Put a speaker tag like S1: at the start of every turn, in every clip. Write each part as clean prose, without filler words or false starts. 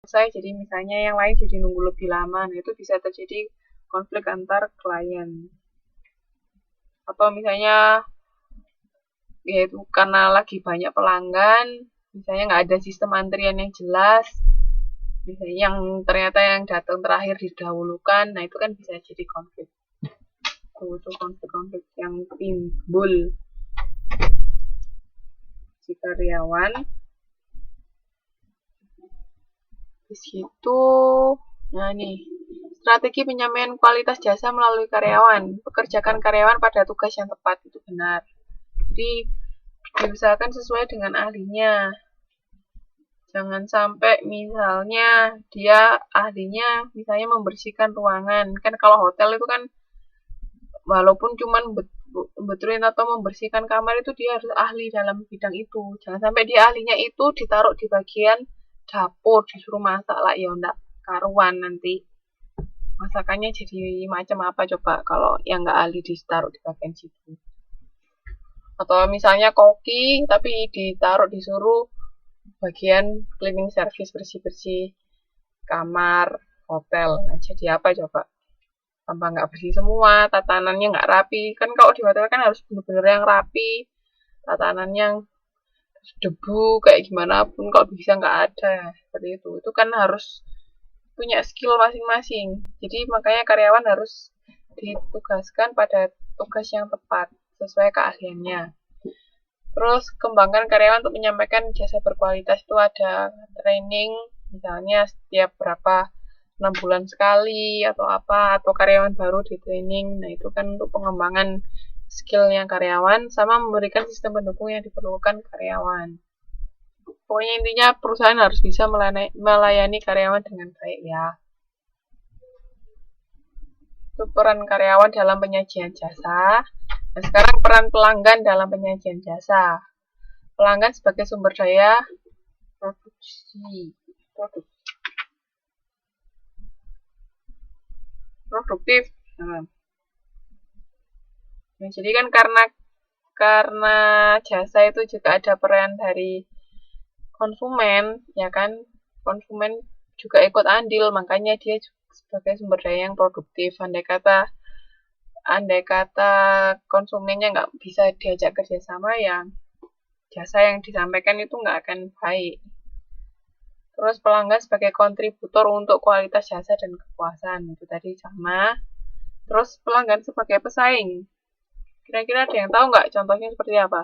S1: selesai, jadi misalnya yang lain jadi nunggu lebih lama. Nah, itu bisa terjadi konflik antar klien. Atau misalnya yaitu karena lagi banyak pelanggan, misalnya nggak ada sistem antrian yang jelas, misalnya yang ternyata yang datang terakhir didahulukan, nah itu kan bisa jadi konflik. Itu konflik-konflik yang timbul si karyawan. Di situ, nah nih, strategi penyampaian kualitas jasa melalui karyawan. Pekerjakan karyawan pada tugas yang tepat, itu benar. Jadi, diusahakan sesuai dengan ahlinya. Jangan sampai misalnya dia ahlinya misalnya membersihkan ruangan. Kan kalau hotel itu kan walaupun cuman betulin atau membersihkan kamar itu dia harus ahli dalam bidang itu. Jangan sampai dia ahlinya itu ditaruh di bagian dapur, disuruh masak lah, ya enggak karuan nanti. Masakannya jadi macam apa coba kalau yang nggak ahli ditaruh di bagian situ. Atau misalnya koki tapi disuruh bagian cleaning service, bersih-bersih kamar hotel. Nah, jadi apa coba? Tambah nggak bersih semua, tatanannya nggak rapi. Kan kalau di hotel kan harus bener-bener yang rapi, tatanannya debu kayak gimana pun kok bisa nggak ada seperti itu kan harus punya skill masing-masing. Jadi makanya karyawan harus ditugaskan pada tugas yang tepat sesuai keahliannya. Terus kembangkan karyawan untuk menyampaikan jasa berkualitas, itu ada training misalnya setiap berapa 6 bulan sekali atau apa, atau karyawan baru di training. Nah itu kan untuk pengembangan skillnya karyawan sama memberikan sistem pendukung yang diperlukan karyawan. Pokoknya intinya perusahaan harus bisa melayani karyawan dengan baik ya. Itu peran karyawan dalam penyajian jasa. Nah, sekarang peran pelanggan dalam penyajian jasa. Pelanggan sebagai sumber daya produktif. Nah, jadi kan karena jasa itu juga ada peran dari konsumen, ya kan? Konsumen juga ikut andil, makanya dia sebagai sumber daya yang produktif. Andai kata konsumennya nggak bisa diajak kerjasama, ya jasa yang disampaikan itu nggak akan baik. Terus pelanggan sebagai kontributor untuk kualitas jasa dan kepuasan, itu tadi sama. Terus pelanggan sebagai pesaing. Kira-kira ada yang tahu nggak contohnya seperti apa?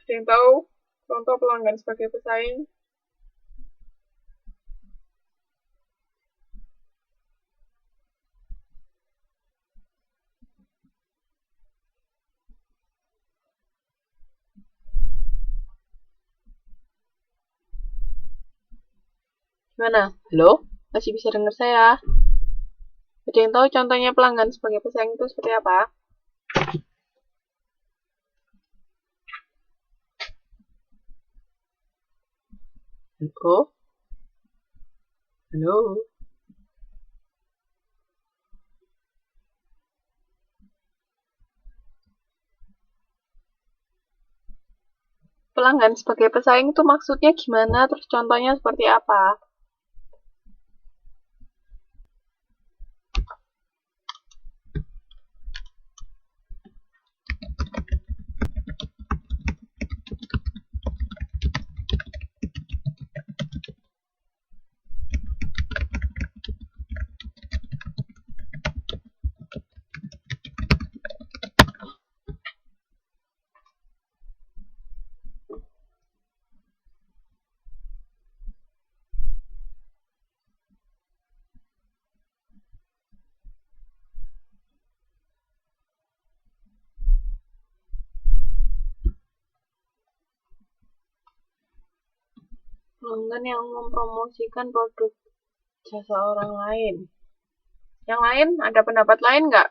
S1: Ada yang tahu contoh pelanggan sebagai pesaing? Gimana? Halo? Masih bisa dengar saya? Ada yang tahu contohnya pelanggan sebagai pesaing itu seperti apa? Halo? Halo? Pelanggan sebagai pesaing itu maksudnya gimana? Terus contohnya seperti apa? Pelanggan yang mempromosikan produk jasa orang lain. Yang lain, ada pendapat lain nggak?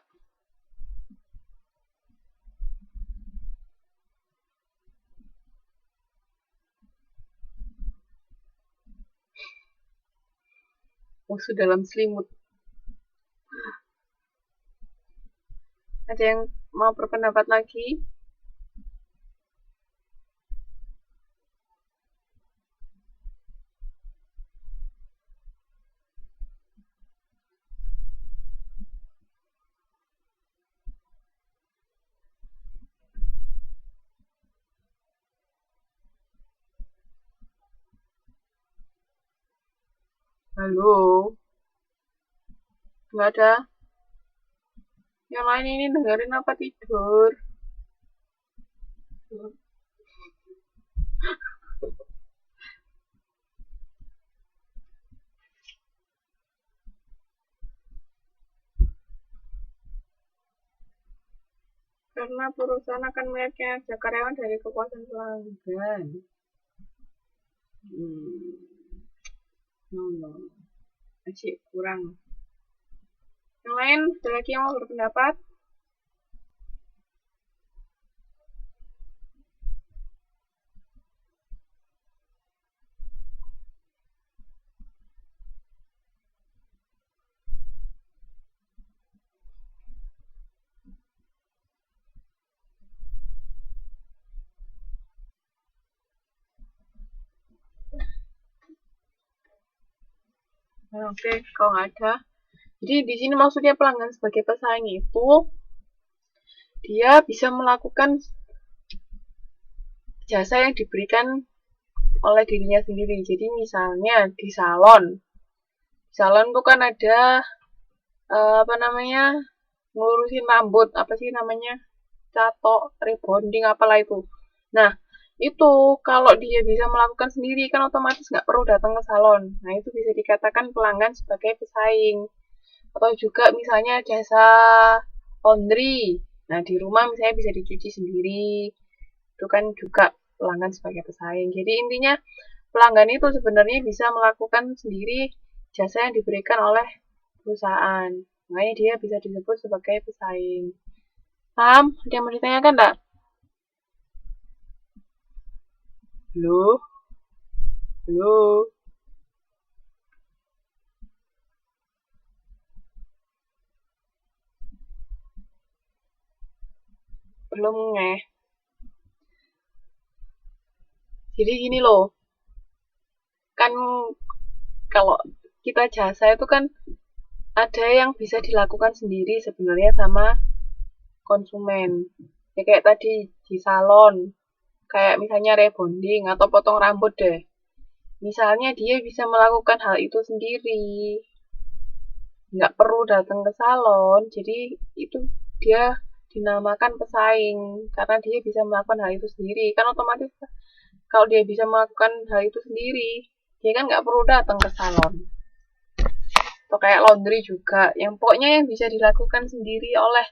S1: Musuh dalam selimut. Ada yang mau berpendapat lagi? Halo, nggak ada? Yang lain ini dengerin apa tidur? Karena perusahaan akan melihat kinerja karyawan dari kepuasan pelanggan. No. Masih kurang. Yang lain, ada lagi yang mau berpendapat? Oke, kalau nggak ada. Jadi di sini maksudnya pelanggan sebagai pesaing itu dia bisa melakukan jasa yang diberikan oleh dirinya sendiri. Jadi misalnya di salon tuh kan ada apa namanya ngurusin rambut, apa sih namanya, catok, rebonding, apalah itu. Nah, itu kalau dia bisa melakukan sendiri kan otomatis nggak perlu datang ke salon. Nah, itu bisa dikatakan pelanggan sebagai pesaing. Atau juga misalnya jasa laundry. Nah, di rumah misalnya bisa dicuci sendiri. Itu kan juga pelanggan sebagai pesaing. Jadi intinya pelanggan itu sebenarnya bisa melakukan sendiri jasa yang diberikan oleh perusahaan. Makanya dia bisa disebut sebagai pesaing. Paham? Ada yang mau ditanyakan enggak? Halo? Halo? Belum ngeh. Jadi gini loh, kan kalau kita jasa itu kan ada yang bisa dilakukan sendiri sebenarnya sama konsumen. Ya kayak tadi di salon, kayak misalnya rebonding atau potong rambut deh. Misalnya dia bisa melakukan hal itu sendiri, nggak perlu datang ke salon, jadi itu dia dinamakan pesaing karena dia bisa melakukan hal itu sendiri. Kan otomatis kalau dia bisa melakukan hal itu sendiri, dia kan nggak perlu datang ke salon. Atau kayak laundry juga, yang pokoknya yang bisa dilakukan sendiri oleh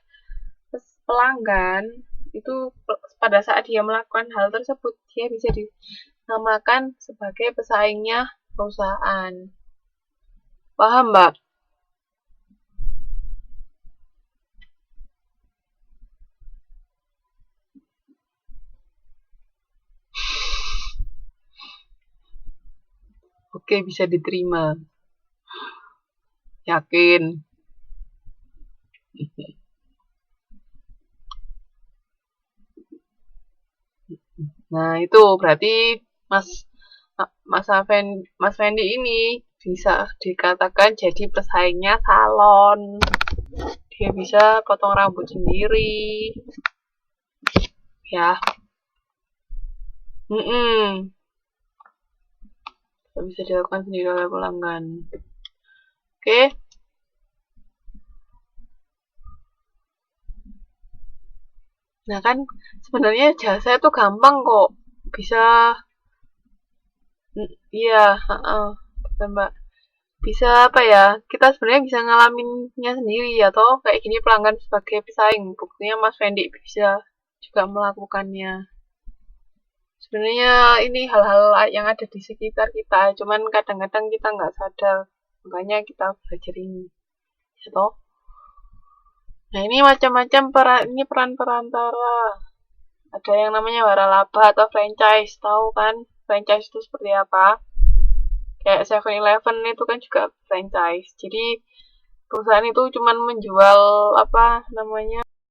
S1: pelanggan itu pada saat dia melakukan hal tersebut dia bisa dinamakan sebagai pesaingnya perusahaan. Paham, Mbak? Oke, bisa diterima. Yakin. Nah, itu berarti Mas Mas Fendi ini bisa dikatakan jadi pesaingnya salon. Dia bisa potong rambut sendiri. Ya. Bisa dilakukan sendiri oleh pelanggan. Oke. Nah kan sebenarnya jasa itu gampang kok. Bisa, iya, Mbak. Bisa apa ya? Kita sebenarnya bisa ngalaminnya sendiri atau kayak gini pelanggan sebagai pesaing. Buktinya Mas Fendi bisa juga melakukannya. Sebenarnya ini hal-hal yang ada di sekitar kita, cuman kadang-kadang kita nggak sadar. Makanya kita belajar ini. Gitu. Nah, ini macam-macam peran perantara. Ada yang namanya waralaba atau franchise, tahu kan? Franchise itu seperti apa? Kayak 7-Eleven itu kan juga franchise. Jadi perusahaan itu cuma menjual apa namanya